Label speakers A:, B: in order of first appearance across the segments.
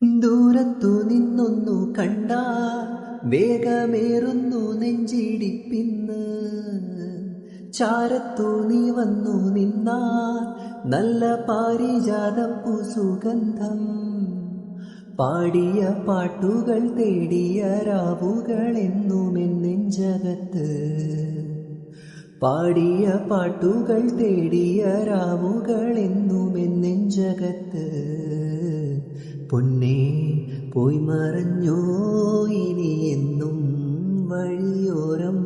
A: ദൂരത്തു നിന്നൊന്നു കണ്ടാൽ വേഗമേറുന്നു നെഞ്ചിടിപ്പിന്ന്. ചാരത്തു നീ വന്നു നിന്നാൽ നല്ല പാരിജാതപ്പൂ സുഗന്ധം. പാടിയ പാട്ടുകൾ തേടിയ രാവുകളെന്നുമെൻ നെഞ്ചകത്ത്. പാടിയ പാട്ടുകൾ തേടിയ രാവുകളെന്നുമെൻ നെഞ്ചകത്ത്. പൊന്നേ പോയി മറഞ്ഞോ ഇനി എന്നും വഴിയോരം.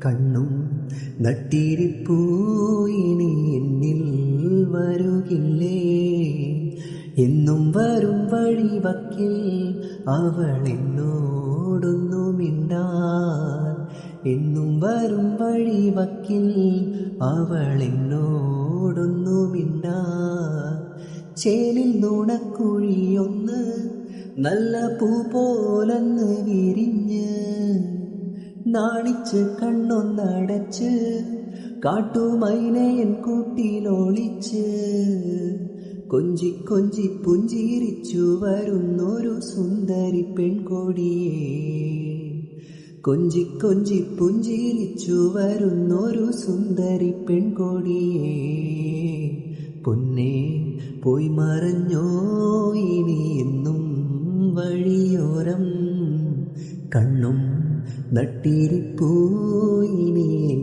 A: കണ്ണും നട്ടിരിപ്പൂ ഇനി എന്നിൽ വരുകില്ലേ. എന്നും വരും വഴിവക്കിൽ അവൾ എന്നോടൊന്നു മിണ്ടാൻ. എന്നും വരും വഴിവക്കിൽ അവൾ എന്നോടൊന്നു മിണ്ടാൻ. ചേലിൽ നുണക്കുഴിയൊന്ന് നല്ല പൂ പോലന്ന് വിരിഞ്ഞ്. നാണിച്ച് കണ്ണൊന്നടച്ച് കാട്ടുമൈനയൻ കൂട്ടിലൊളിച്ച്. കൊഞ്ചി കൊഞ്ചി പുഞ്ചിരിച്ചു വരുന്നൊരു സുന്ദരി പെൺകൊടിയേ. കൊഞ്ചി കൊഞ്ചി പുഞ്ചിരിച്ചു വരുന്നൊരു സുന്ദരി പെൺകൊടിയേ. പൊന്നേ പോയി മറഞ്ഞോ ഇനി എന്നും വഴിയോരം. കണ്ണും നട്ടിരിപ്പൂ ഇനി